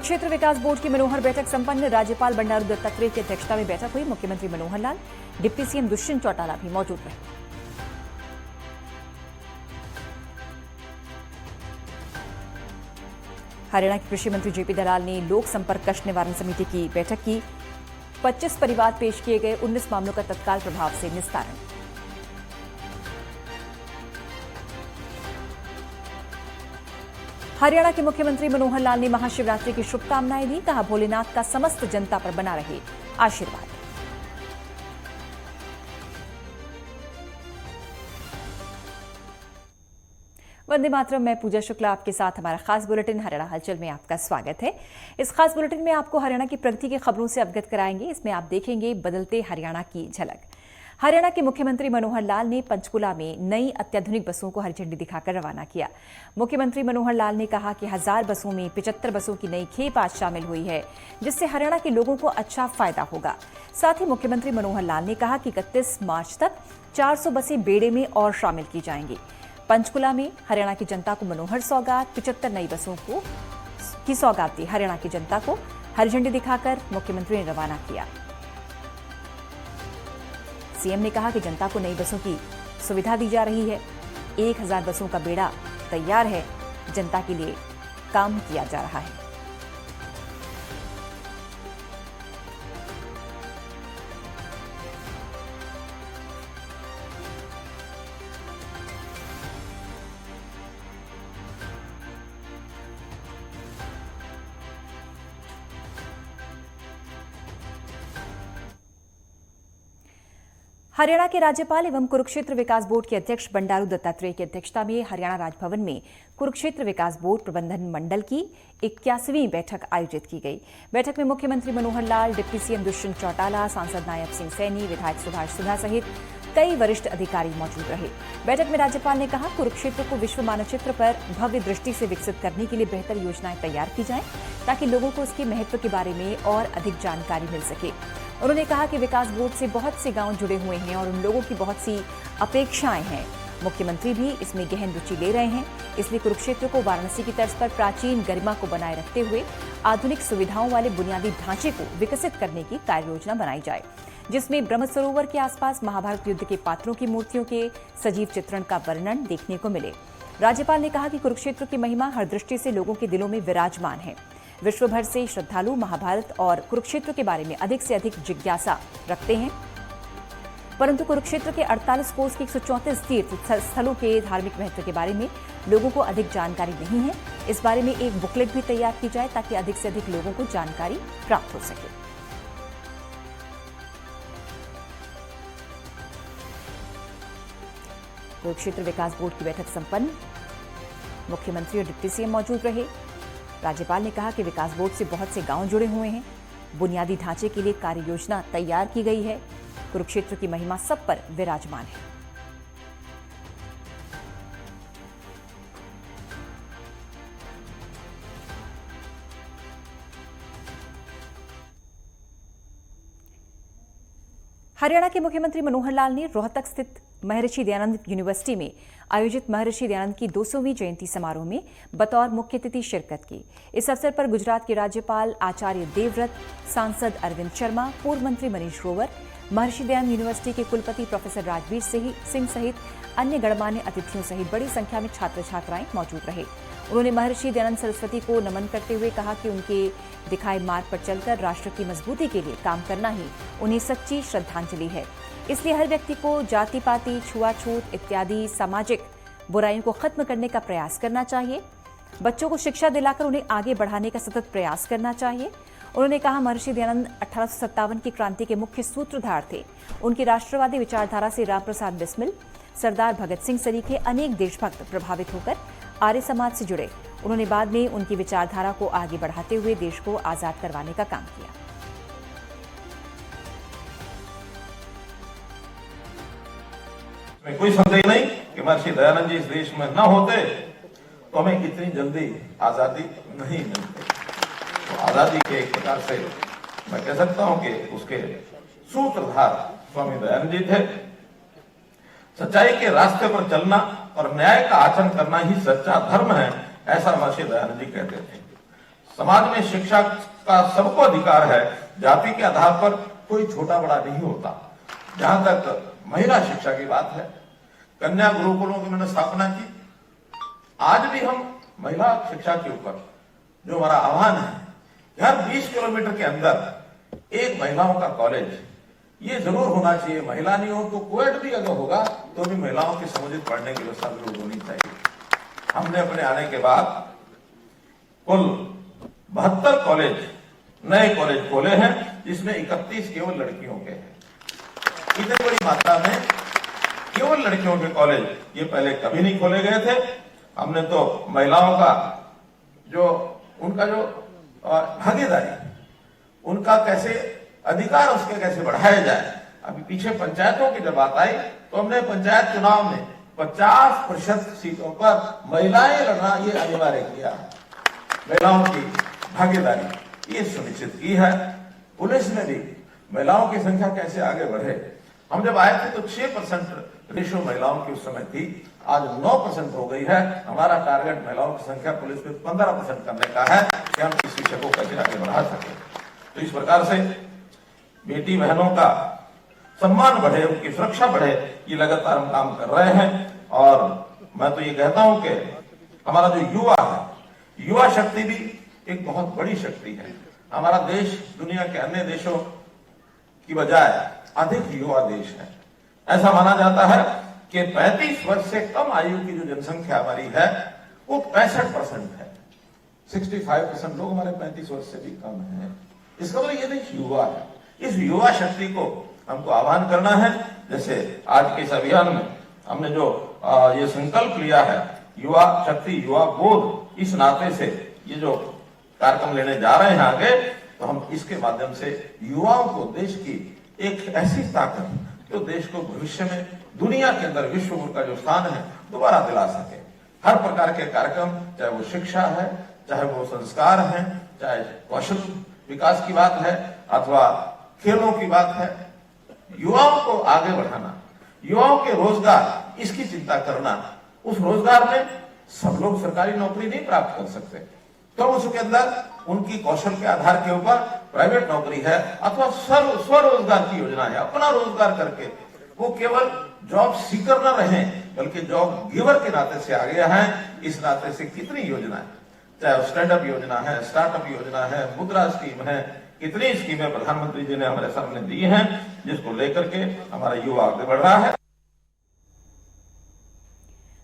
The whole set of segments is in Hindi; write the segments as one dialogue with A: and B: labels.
A: कुरुक्षेत्र विकास बोर्ड की मनोहर बैठक संपन्न। राज्यपाल बंडारू दत्तात्रेय की अध्यक्षता में बैठक हुई। मुख्यमंत्री मनोहर लाल, डिप्टी सीएम दुष्यंत चौटाला भी मौजूद रहे। हरियाणा के कृषि मंत्री जेपी दलाल ने लोक संपर्क कष्ट निवारण समिति की बैठक की। 25 परिवाद पेश किए गए, 19 मामलों का तत्काल प्रभाव से निस्तारण। हरियाणा के मुख्यमंत्री मनोहर लाल ने महाशिवरात्रि की शुभकामनाएं दी। कहा, भोलेनाथ का समस्त जनता पर बना रहे आशीर्वाद। वंदे मातरम। मैं पूजा शुक्ला आपके साथ। हमारा खास बुलेटिन हरियाणा हलचल में आपका स्वागत है। इस खास बुलेटिन में आपको हरियाणा की प्रगति की खबरों से अवगत कराएंगे। इसमें आप देखेंगे बदलते हरियाणा की झलक। हरियाणा के मुख्यमंत्री मनोहर लाल ने पंचकुला में नई अत्याधुनिक बसों को हरी झंडी दिखाकर रवाना किया। मुख्यमंत्री मनोहर लाल ने कहा कि 1000 बसों में 75 बसों की नई खेप आज शामिल हुई है, जिससे हरियाणा के लोगों को अच्छा फायदा होगा। साथ ही मुख्यमंत्री मनोहर लाल ने कहा कि 31 मार्च तक 400 बसें बेड़े में और शामिल की जाएंगी। पंचकुला में हरियाणा की जनता को मनोहर सौगात, 75 नई बसों की सौगात दी। हरियाणा की जनता को हरी झंडी दिखाकर मुख्यमंत्री ने रवाना किया। सीएम ने कहा कि जनता को नई बसों की सुविधा दी जा रही है। 1000 बसों का बेड़ा तैयार है, जनता के लिए काम किया जा रहा है। हरियाणा के राज्यपाल एवं कुरुक्षेत्र विकास बोर्ड के अध्यक्ष बंडारू दत्तात्रेय की अध्यक्षता में हरियाणा राजभवन में कुरुक्षेत्र विकास बोर्ड प्रबंधन मंडल की 81वीं बैठक आयोजित की गई। बैठक में मुख्यमंत्री मनोहर लाल, डिप्टी सीएम दुष्यंत चौटाला, सांसद नायब सिंह सैनी, विधायक सुभाष सुधा सहित कई वरिष्ठ अधिकारी मौजूद रहे। बैठक में राज्यपाल ने कहा, कुरुक्षेत्र को विश्व मानचित्र पर भव्य दृष्टि से विकसित करने के लिए बेहतर योजनाएं तैयार की जाएं, ताकि लोगों को इसके महत्व के बारे में और अधिक जानकारी मिल सके। उन्होंने कहा कि विकास बोर्ड से बहुत से गांव जुड़े हुए हैं और उन लोगों की बहुत सी अपेक्षाएं हैं। मुख्यमंत्री भी इसमें गहन रुचि ले रहे हैं, इसलिए कुरुक्षेत्र को वाराणसी की तर्ज पर प्राचीन गरिमा को बनाए रखते हुए आधुनिक सुविधाओं वाले बुनियादी ढांचे को विकसित करने की कार्य योजना बनाई जाए, जिसमें ब्रह्म सरोवर के आसपास महाभारत युद्ध के पात्रों की मूर्तियों के सजीव चित्रण का वर्णन देखने को मिले। राज्यपाल ने कहा कि कुरुक्षेत्र की महिमा हर दृष्टि से लोगों के दिलों में विराजमान है। विश्व भर से श्रद्धालु महाभारत और कुरुक्षेत्र के बारे में अधिक से अधिक जिज्ञासा रखते हैं, परंतु कुरुक्षेत्र के 48 कोस के 134 तीर्थ स्थलों के धार्मिक महत्व के बारे में लोगों को अधिक जानकारी नहीं है। इस बारे में एक बुकलेट भी तैयार की जाए, ताकि अधिक से अधिक लोगों को जानकारी प्राप्त हो सके। कुरुक्षेत्र विकास बोर्ड की बैठक संपन्न। मुख्यमंत्री और डिप्टी सीएम मौजूद रहे। राज्यपाल ने कहा कि विकास बोर्ड से बहुत से गांव जुड़े हुए हैं, बुनियादी ढांचे के लिए कार्य योजना तैयार की गई है। कुरुक्षेत्र की महिमा सब पर विराजमान है। हरियाणा के मुख्यमंत्री मनोहर लाल ने रोहतक स्थित महर्षि दयानंद यूनिवर्सिटी में आयोजित महर्षि दयानंद की 200वीं जयंती समारोह में बतौर मुख्य अतिथि शिरकत की। इस अवसर पर गुजरात के राज्यपाल आचार्य देवव्रत, सांसद अरविंद शर्मा, पूर्व मंत्री मनीष ग्रोवर, महर्षि दयानंद यूनिवर्सिटी के कुलपति प्रोफेसर राजवीर सिंह सहित अन्य गणमान्य अतिथियों सहित बड़ी संख्या में छात्र छात्राएं मौजूद रहे। उन्होंने महर्षि दयानंद सरस्वती को नमन करते हुए कहा कि उनके दिखाए मार्ग पर चलकर राष्ट्र की मजबूती के लिए काम करना ही उन्हें सच्ची श्रद्धांजलि है। इसलिए हर व्यक्ति को जाति पाति, छुआछूत इत्यादि सामाजिक बुराइयों को खत्म करने का प्रयास करना चाहिए। बच्चों को शिक्षा दिलाकर उन्हें आगे बढ़ाने का सतत प्रयास करना चाहिए। उन्होंने कहा, महर्षि दयानंद 1857 की क्रांति के मुख्य सूत्रधार थे। उनकी राष्ट्रवादी विचारधारा से रामप्रसाद बिस्मिल, सरदार भगत सिंह सरीखे अनेक देशभक्त प्रभावित होकर आर्य समाज से जुड़े। उन्होंने बाद में उनकी विचारधारा को आगे बढ़ाते हुए देश को आजाद करवाने का काम किया।
B: कोई संदेह नहीं कि महर्षि दयानंद जी इस देश में न होते तो हमें इतनी जल्दी आजादी नहीं मिलती। तो आजादी के एक प्रकार से मैं कह सकता हूं कि उसके सूत्रधार स्वामी दयानंद जी थे। सच्चाई के रास्ते पर चलना और न्याय का आचरण करना ही सच्चा धर्म है, ऐसा महर्षि दयानंद जी कहते थे। समाज में शिक्षा का सबको अधिकार है। जाति के आधार पर कोई छोटा बड़ा नहीं होता। जहां तक महिला शिक्षा की बात है, कन्या गुरुकुलों की मैंने स्थापना की। आज भी हम महिला शिक्षा के ऊपर जो हमारा आह्वान है कि हर 20 किलोमीटर के अंदर एक महिलाओं का कॉलेज ये जरूर होना चाहिए। महिला नहीं हो तो कोएड भी अगर होगा तो भी महिलाओं की समुचित पढ़ने की व्यवस्था जरूर होनी चाहिए। हमने अपने आने के बाद कुल 72 कॉलेज, नए कॉलेज खोले हैं, जिसमें 31 केवल लड़कियों के हैं। इतनी बड़ी मात्रा में केवल लड़कियों के कॉलेज ये पहले कभी नहीं खोले गए थे। हमने तो महिलाओं का जो उनका जो भागीदारी, उनका कैसे अधिकार उसके कैसे बढ़ाया जाए। अभी पीछे पंचायतों की जब बात आई तो हमने पंचायत चुनाव में 50% सीटों पर महिलाएं लड़ना ये अनिवार्य किया। महिलाओं की भागीदारी ये सुनिश्चित की है। पुलिस में भी महिलाओं की संख्या कैसे आगे बढ़े। हम जब आए थे तो 6% रेशो महिलाओं की उस समय थी, आज 9% हो गई है। हमारा टारगेट महिलाओं की संख्या पुलिस में 15% करने का है कि हम इस विषय को कैसे आगे बढ़ा सके। तो इस प्रकार से बेटी बहनों का सम्मान बढ़े, उनकी सुरक्षा बढ़े, ये लगातार हम काम कर रहे हैं। और मैं तो ये कहता हूं कि हमारा जो युवा है, युवा शक्ति भी एक बहुत बड़ी शक्ति है। हमारा देश दुनिया के अन्य देशों की बजाय अधिक युवा देश है। ऐसा माना जाता है कि 35 वर्ष से कम आयु की जो जनसंख्या हमारी है वो 65% है। 65% लोग हमारे 35 वर्ष से भी कम है। इसका मतलब ये देश युवा है। इस युवा शक्ति को हमको आह्वान करना है। जैसे आज के इस अभियान में हमने जो ये संकल्प लिया है, युवा शक्ति युवा बोध, इस नाते से ये जो कार्यक्रम लेने जा रहे हैं आगे, तो हम इसके माध्यम से युवाओं को देश की एक ऐसी ताकत जो देश को भविष्य में दुनिया के अंदर विश्व गुरु का जो स्थान है दोबारा दिला सके। हर प्रकार के कार्यक्रम, चाहे वो शिक्षा है, चाहे वो संस्कार है, चाहे कौशल विकास की बात है अथवा खेलों की बात है, युवाओं को आगे बढ़ाना, युवाओं के रोजगार, इसकी चिंता करना। उस रोजगार में सब लोग सरकारी नौकरी नहीं प्राप्त कर सकते, तो उसके अंदर उनकी कौशल के आधार के ऊपर प्राइवेट नौकरी है अथवा स्वरोजगार की योजना है। अपना रोजगार करके वो केवल जॉब सीकर न रहे बल्कि जॉब गिवर के नाते से आगे हैं। इस नाते से कितनी योजनाएं, चाहे स्टैंड अप योजना है, स्टार्टअप योजना है, मुद्रा स्कीम है, कितनी स्कीमें प्रधानमंत्री जी ने हमारे सामने दी हैं, जिसको लेकर के हमारा युवा आगे बढ़ रहा है।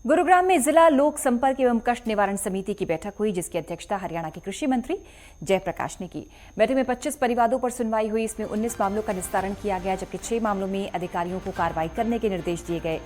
A: गुरुग्राम में जिला लोक संपर्क एवं कष्ट निवारण समिति की बैठक हुई, जिसकी अध्यक्षता हरियाणा के कृषि मंत्री जयप्रकाश ने की। बैठक में 25 परिवादों पर सुनवाई हुई। इसमें 19 मामलों का निस्तारण किया गया, जबकि 6 मामलों में अधिकारियों को कार्रवाई करने के निर्देश दिए गए।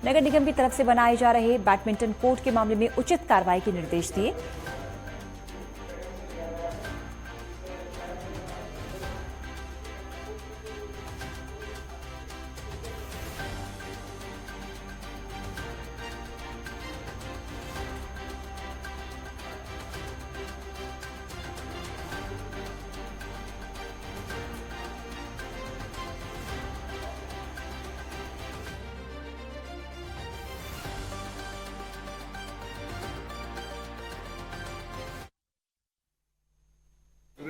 A: नगर निगम की तरफ से बनाए जा रहे बैडमिंटन कोर्ट के मामले में उचित कार्रवाई के निर्देश दिए।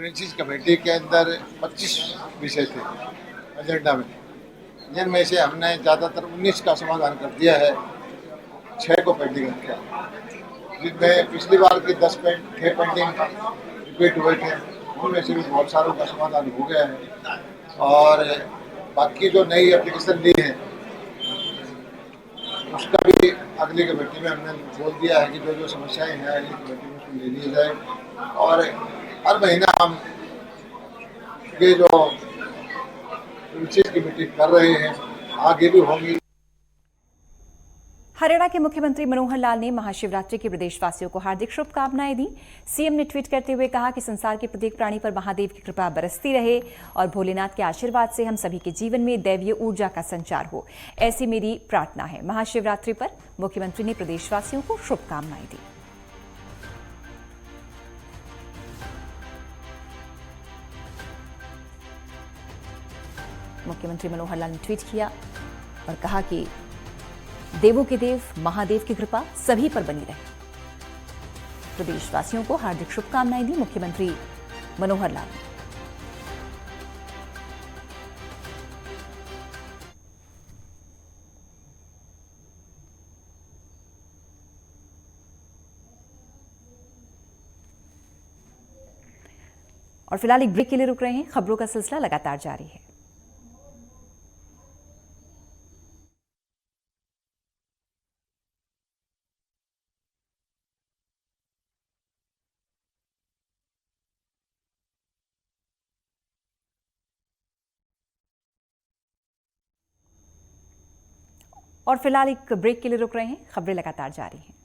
C: चीज कमेटी के अंदर 25 विषय थे एजेंडा में, जिनमें से हमने ज़्यादातर 19 का समाधान कर दिया है, 6 को पेंडिंग रखा, जिनमें पिछली बार की 10 पेंडिंग रिपीट हुए थे, उनमें से भी बहुत सारों का समाधान हो गया है। और बाकी जो नई एप्लीकेशन ली है उसका भी अगली कमेटी में हमने बोल दिया है कि जो जो समस्याएं हैं अगली कमेटी में उसको ले ली जाए। और हर महीना हम ये जो विशेष कमेटी कर रहे हैं आगे भी होंगी।
A: हरियाणा के मुख्यमंत्री मनोहर लाल ने महाशिवरात्रि के प्रदेशवासियों को हार्दिक शुभकामनाएं दी। सीएम ने ट्वीट करते हुए कहा कि संसार के प्रत्येक प्राणी पर महादेव की कृपा बरसती रहे और भोलेनाथ के आशीर्वाद से हम सभी के जीवन में दैवीय ऊर्जा का संचार हो, ऐसी मेरी प्रार्थना है। महाशिवरात्रि पर मुख्यमंत्री ने प्रदेशवासियों को शुभकामनाएं दी। मुख्यमंत्री मनोहर लाल ने ट्वीट किया और कहा कि देवों के देव महादेव की कृपा सभी पर बनी रहे। प्रदेशवासियों को हार्दिक शुभकामनाएं दी मुख्यमंत्री मनोहर लाल ने। और फिलहाल एक ब्रेक के लिए रुक रहे हैं। खबरों का सिलसिला लगातार जारी है। और फिलहाल एक ब्रेक के लिए रुक रहे हैं। खबरें लगातार जारी हैं।